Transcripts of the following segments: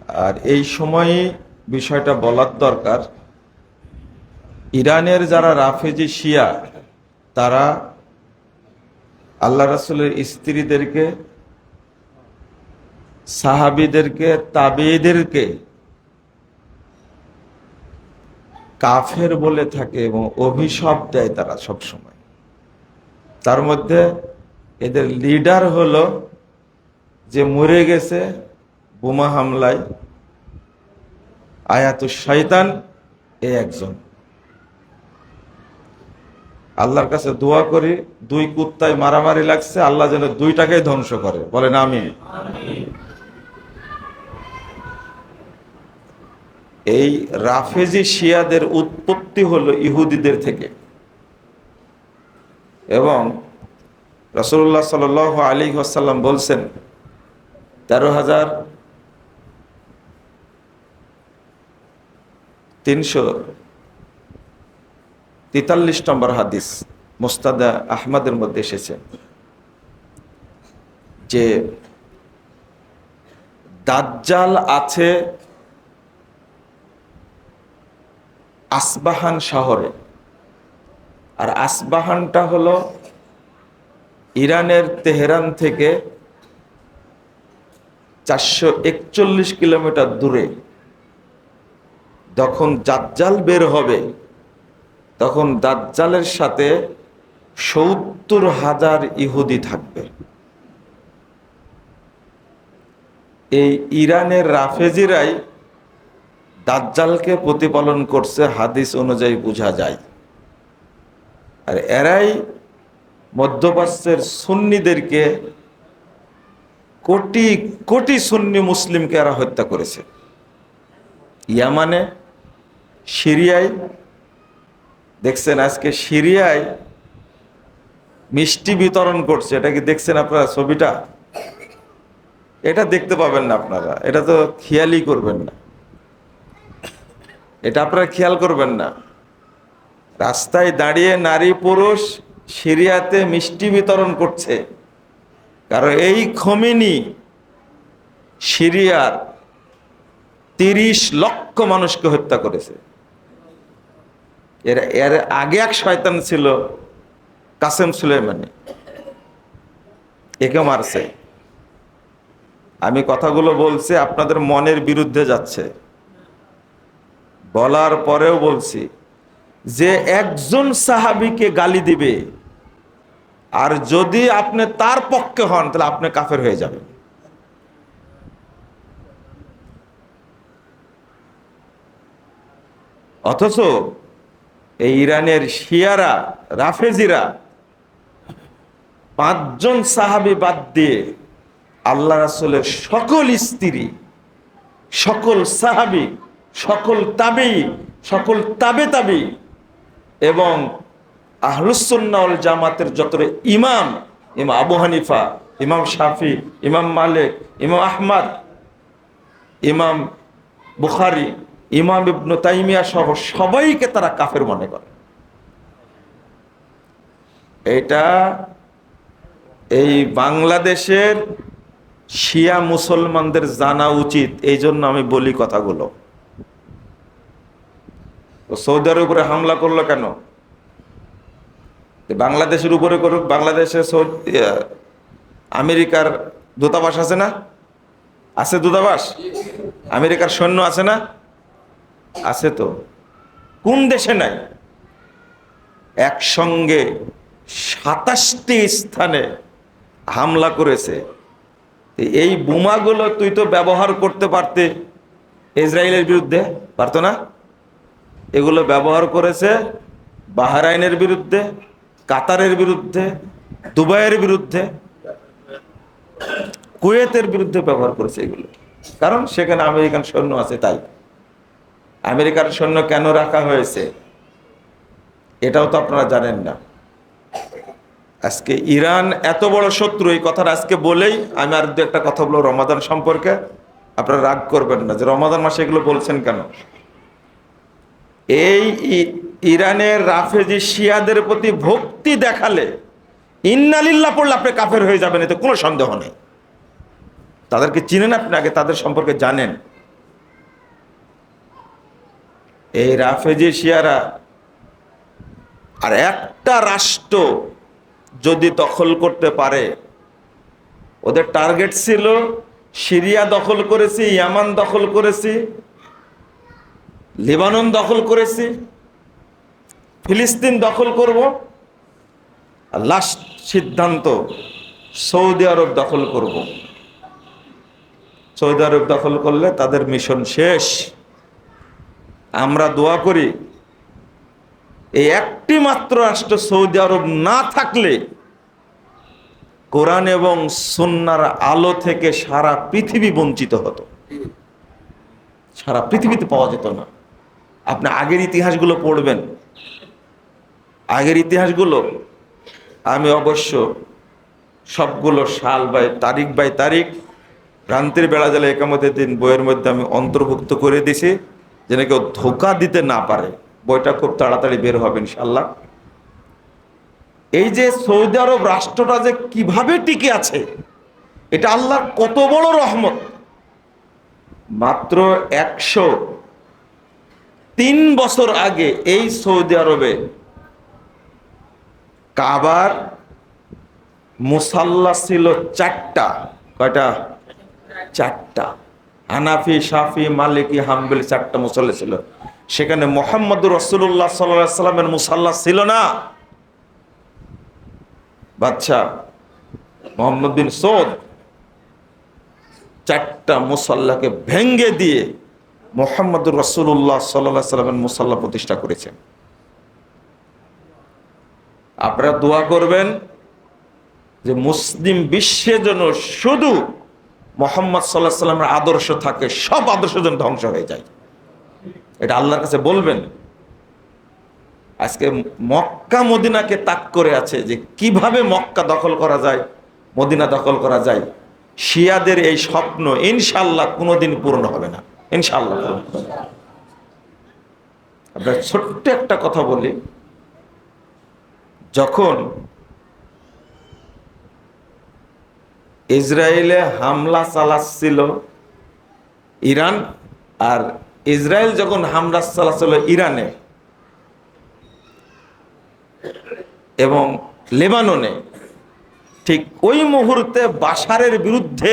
আর এই সময়ে বিষয়টা বলার দরকার, ইরানের যারা রাফেজি শিয়া তারা আল্লাহ রাসূলের স্ত্রীদেরকে, সাহাবীদেরকে, তাবেঈদেরকে কাফের বলে থাকে এবং অভিশাপ দেয় তারা সব সময়। তার মধ্যে এদের লিডার হলো যে মরে গেছে বোমা হামলায় আয়াতুশ শয়তান, এ একজন। আল্লাহর কাছে দোয়া করি, দুই কুত্তায় মারামারি লাগছে, আল্লাহ যেন দুইটাকে ধ্বংস করে, বলেন আমিন। এই রাফেজি শিয়াদের উৎপত্তি হলো ইহুদিদের থেকে, এবং রাসূলুল্লাহ সাল্লাল্লাহু আলাইহি ওয়াসাল্লাম বলছেন 13,343 নম্বর হাদিস মুস্তাদ আহমদের মধ্যে এসেছে যে দাজ্জাল আছে আসবাহান শহরে, আর আসবাহানটা হলো ইরানের তেহরান থেকে 441 কিলোমিটার দূরে। যখন দাজ্জাল বের হবে তখন দাজ্জালের সাথে 70,000 ইহুদি থাকবে। এই ইরানের রাফেজিরাই দাজ্জালকে প্রতিপালন করছে, হাদিস অনুযায়ী বোঝা যায়। আর এরাই মধ্যপ্রাচ্যের সুন্নিদেরকে, কোটি কোটি সুন্নি মুসলিমকে এরা হত্যা করেছে। ইয়ামানে, সিরিয়ায়, দেখছেন আজকে সিরিয়ায় মিষ্টি বিতরণ করছে, এটা কি দেখছেন আপনারা ছবিটা? এটা দেখতে পাবেন না আপনারা, এটা তো খেয়ালই করবেন না, এটা আপনারা খেয়াল করবেন না। রাস্তায় দাঁড়িয়ে নারী পুরুষ সিরিয়াতে মিষ্টি বিতরণ করছে, কারণ এই খোমেনি সিরিয়ার 30 লক্ষ মানুষকে হত্যা করেছে। এর আগে এক শয়তান ছিল কাসেম সুলেমানি, একে মারছে। আমি কথাগুলো বলছি আপনাদের মনের বিরুদ্ধে যাচ্ছে, বলার পরেও বলছি যে একজন সাহাবীকে গালি দিবে আর যদি আপনি তার পক্ষে হন তাহলে আপনি কাফের হয়ে যাবেন। অথচ এই ইরানের শিয়ারা, রাফেজিরা 5 জন সাহাবী বাদ দিয়ে আল্লাহ রাসূলের সকল স্ত্রী, সকল সাহাবী, সকল তাবেঈ, সকল তাবে এবং আহলুস সুন্নাহ ওয়াল জামাতের যত ইমাম, ইমাম আবু হানিফা, ইমাম শাফি, ইমাম মালিক, ইমাম আহমদ, ইমাম বুখারী, ইমাম ইবনে তাইমিয়া সহ সবাইকে তারা কাফের মনে করে। এটা এই বাংলাদেশের শিয়া মুসলমানদের জানা উচিত, এই জন্য আমি বলি কথাগুলো। সৌদি আরবের উপরে হামলা করলো কেন? বাংলাদেশের উপরে করুক। বাংলাদেশে আমেরিকার দূতাবাস আছে না? আছে দূতাবাস? আমেরিকার সৈন্য আছে না? আছে তো। কোন দেশে নাই? একসঙ্গে 27টি স্থানে হামলা করেছে। এই বোমাগুলো তুই তো ব্যবহার করতে পারতে ইসরায়েলের বিরুদ্ধে, পারতো না? এগুলো ব্যবহার করেছে বাহরাইনের বিরুদ্ধে, কাতারের বিরুদ্ধে, দুবাইয়ের বিরুদ্ধে, কুয়েতের বিরুদ্ধে ব্যবহার করেছে এগুলো, কারণ সেখানে আমেরিকান সৈন্য আছে। তাই আমেরিকার সৈন্য কেন রাখা হয়েছে এটাও তো আপনারা জানেন না। আজকে ইরান এত বড় শত্রু, এই কথাটা আজকে বলেই আমি আর দু একটা কথা বলবো রমাদান সম্পর্কে। আপনারা রাগ করবেন না যে রমাদান মাসে এগুলো বলছেন কেন। এই ইরানের রাফেজি শিয়াদের প্রতি ভক্তি দেখালে, ইন্নালিল্লাহ পড়লে আপনি কাফের হয়ে যাবেন, এতে কোনো সন্দেহ নেই। তাদেরকে চিনেন আপনি, আগে তাদের সম্পর্কে জানেন। এই রাফেজি শিয়ারা আর একটা রাষ্ট্র যদি দখল করতে পারে, ওদের টার্গেট ছিল সিরিয়া দখল করেছি, ইয়ামান দখল করেছি, লেবানন দখল করেছি, ফিলিস্তিন দখল করব, আর লাস্ট সিদ্ধান্ত সৌদি আরব দখল করব। সৌদি আরব দখল করলে তাদের মিশন শেষ। আমরা দোয়া করি এই একটি মাত্র রাষ্ট্র সৌদি আরব না থাকলে কোরআন এবং সুন্নাহর আলো থেকে সারা পৃথিবী বঞ্চিত হতো, সারা পৃথিবীতে পাওয়া যেত না। আপনি আগের ইতিহাসগুলো পড়বেন, আগের ইতিহাসগুলো আমি অবশ্য সবগুলো সাল বাই তারিখ রান্তির বেড়া জেলা একামতের দিন বইয়ের মধ্যে আমি অন্তর্ভুক্ত করে দিছি, যেন কেউ ধোঁকা দিতে না পারে। বইটা খুব তাড়াতাড়ি বের হবে ইনশাল্লাহ। এই যে সৌদি আরব রাষ্ট্রটা যে কিভাবে টিকে আছে, এটা আল্লাহর কত বড় রহমত। মাত্র 103 বছর আগে এই সৌদি আরবে কাবার মুসাল্লা ছিল 4টা। কয়টা? 4টা। হানাফি, শাফি, মালিকি, হাম্বলি 4টা মুসাল্লা ছিল। সেখানে মুহাম্মদুর রাসূলুল্লাহ সাল্লাল্লাহু আলাইহি সাল্লামের মুসাল্লা ছিল না। বাদশা মোহাম্মদ বিন সৌদ 4টা মুসাল্লাকে ভেঙ্গে দিয়ে মুহাম্মদুর রাসূলুল্লাহ সাল্লাল্লাহু আলাইহি সাল্লামের মুসাল্লা প্রতিষ্ঠা করেছেন। আপনারা দোয়া করবেন যে মুসলিম বিশ্বের জন্য শুধু মুহাম্মদ সাল্লাল্লাহু আলাইহি সাল্লামের আদর্শ থাকে, সব আদর্শ যেন ধ্বংস হয়ে যায়। এটা আল্লাহর কাছে বলবেন। আজকে মক্কা মদিনাকে তাক করে আছে যে কিভাবে মক্কা দখল করা যায়, মদিনা দখল করা যায়। শিয়াদের এই স্বপ্ন ইনশাআল্লাহ কোনোদিন পূর্ণ হবে না, ইনশাআল্লাহ। আপনার ছোট্ট একটা কথা বলি, যখন ইসরায়েলে হামলা চালাচ্ছিল ইরান, আর ইসরায়েল যখন হামলা চালাচ্ছিল ইরানে এবং লেবাননে, ঠিক ওই মুহূর্তে বাশারের বিরুদ্ধে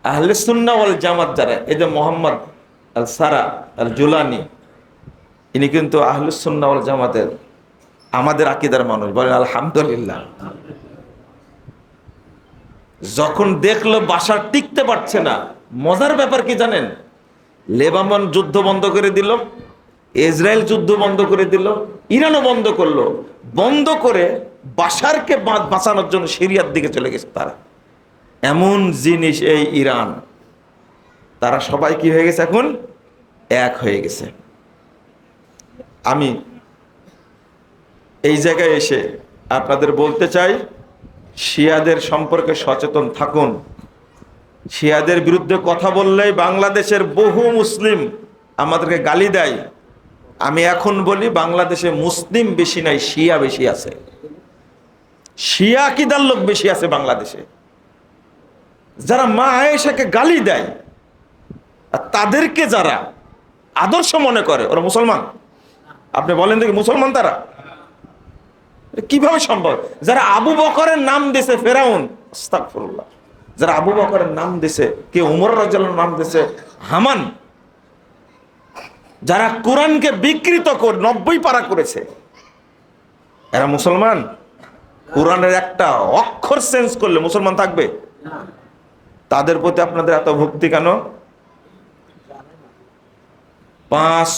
আহলে সুন্নাহ ওয়াল জামাত যারা, এই যে মোহাম্মদ আল সারা আল জুলানি, ইনি কিন্তু আহলে সুন্নাহ ওয়াল জামাতের আমাদের আকীদার মানুষ, বলেন আলহামদুলিল্লাহ। যখন দেখলো বাশার টিকতে পারছে না, মজার ব্যাপার কি জানেন? লেবানন যুদ্ধ বন্ধ করে দিল, ইসরায়েল যুদ্ধ বন্ধ করে দিল, ইরানও বন্ধ করলো। বন্ধ করে বাশারকে বাঁচানোর জন্য সিরিয়ার দিকে চলে গেছে তারা। এমন জিনিস এই ইরান, তারা সবাই কি হয়ে গেছে এখন? এক হয়ে গেছে। আমি এই জায়গায় এসে আপনাদের বলতে চাই, শিয়াদের সম্পর্কে সচেতন থাকুন। শিয়াদের বিরুদ্ধে কথা বললেই বাংলাদেশের বহু মুসলিম আমাদেরকে গালি দেয়। আমি এখন বলি, বাংলাদেশে মুসলিম বেশি নাই, শিয়া বেশি আছে। শিয়া আকীদার লোক বেশি আছে বাংলাদেশে। যারা মা আয়েশাকে গালি দেয় আর তাদেরকে যারা আদর্শ মনে করে, ওরা মুসলমান? আপনি বলেন দেখি, মুসলমান তারা? কিভাবে সম্ভব? যারা আবু বকরের নাম দিয়েছে ফেরাউন, আস্তাগফিরুল্লাহ, যারা আবু বকরের নাম দিয়েছে, কে উমর রাদিয়াল্লাহু নাম দিয়েছে হামান, যারা কোরআনকে বিকৃত করে 90 পারা করেছে, এরা মুসলমান? কোরআনের একটা অক্ষর চেঞ্জ করলে মুসলমান থাকবে? তাদের প্রতি আপনাদের এত ভক্তি কেন? 5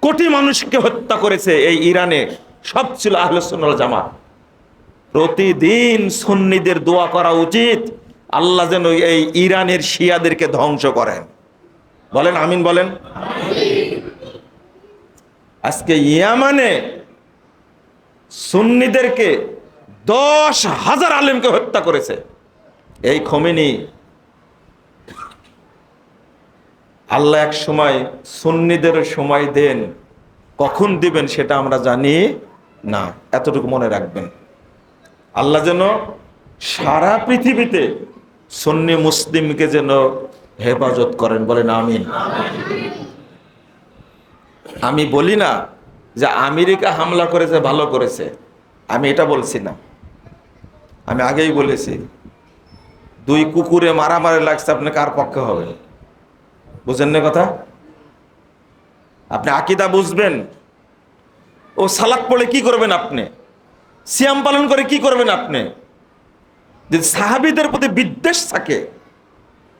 কোটি মানুষকে হত্যা করেছে এই ইরানে, সব ছিল আহলে সুন্নাহ ওয়াল জামাত। প্রতিদিন সুন্নিদের দোয়া করা উচিত, আল্লাহ যেন এই ইরানের শিয়াদেরকে ধ্বংস করেন। বলেন আমিন, বলেন। আজকে ইয়ামানে সুন্নিদেরকে 10,000 আলেমকে হত্যা করেছে এই খোমেনি। আল্লাহ এক সময় সুন্নিদের সময় দেন, কখন দিবেন সেটা আমরা জানি না, এতটুকু মনে রাখবেন। আল্লাহ যেন সারা পৃথিবীতে সুন্নি মুসলিমকে যেন হেফাজত করেন, বলেন আমিন। আমি বলি না যে আমেরিকা হামলা করেছে ভালো করেছে, আমি এটা বলছি না। আমি আগেই বলেছি, দুই কুকুরে মারামারি লাগছে, আপনি কার পক্ষে হবেন? বুঝেন না কথা? আপনি আকীদা বুঝবেন, ও সালাত পড়ে কি করবেন আপনি? সিয়াম পালন করে কি করবেন আপনি? যদি সাহাবীদের প্রতি বিদ্বেষ থাকে,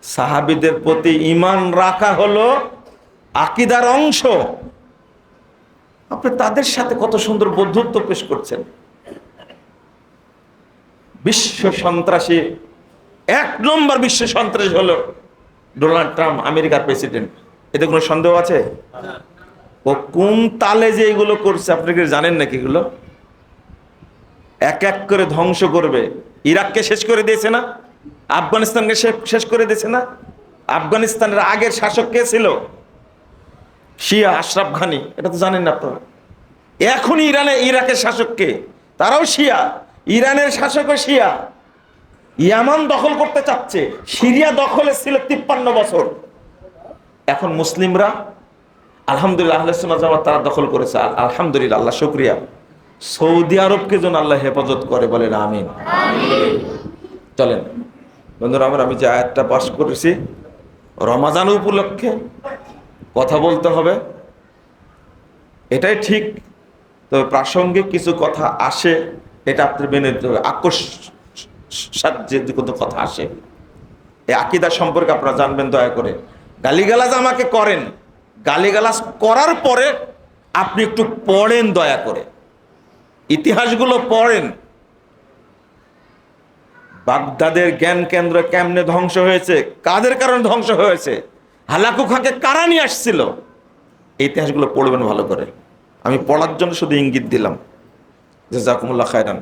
সাহাবীদের প্রতি ঈমান রাখা হলো আকীদার অংশ। আপনি তাদের সাথে কত সুন্দর বন্ধুত্ব পেশ করছেন। বিশ্ব সন্ত্রাসী, 1 নম্বর বিশ্ব সন্ত্রাসী হলো ডোনাল্ড ট্রাম্প, আমেরিকার প্রেসিডেন্ট। এতে কোনো সন্দেহ আছে? ও কোন তালে যে এগুলো করছে আপনি কি জানেন নাকি? এগুলো এক এক করে ধ্বংস করবে। ইরাককে শেষ করে দিয়েছে না? আফগানিস্তানকে শেষ করে দিয়েছে না? আফগানিস্তানের আগের শাসক কে ছিল? শিয়া আশরাফ ঘানি, এটা তো জানেন না আপনারা। এখন ইরাকের শাসক কে? তারাও শিয়া। ইরানের শাসকও শিয়া। ইয়ামান দখল করতে চাচ্ছে, সিরিয়া দখলে ছিল 53 বছর। এখন মুসলিমরা আলহামদুলিল্লাহ, আহলে সুন্নাত জামাত তারা দখল করেছে, আলহামদুলিল্লাহ, আল্লাহ শুকরিয়া। সৌদি আরবকে যেন আল্লাহ হেফাজত করে, বলেন আমিন। চলেন বন্ধুরা আমার, আমি যে আয়াতটা পাশ করেছি, রমাজান উপলক্ষে কথা বলতে হবে, এটাই ঠিক। তবে প্রাসঙ্গিক কিছু কথা আসে, এটা আপনার মেনে নিতে হবে। আকস্মাত যে কোনো কথা আসে, এই আকীদা সম্পর্কে আপনারা জানবেন। দয়া করে গালিগালাজ আমাকে করেন, গালিগালাজ করার পরে আপনি একটু পড়েন, দয়া করে ইতিহাসগুলো পড়েন। বাগদাদের জ্ঞান কেন্দ্র কেমনে ধ্বংস হয়েছে, কাদের কারণে ধ্বংস হয়েছে, হালাকু খাঁকে কারা নিয়ে আসছিল, এই ইতিহাসগুলো পড়বেন ভালো করে। আমি পড়ার জন্য শুধু ইঙ্গিত দিলাম। জাযাকুমুল্লাহ খায়রান।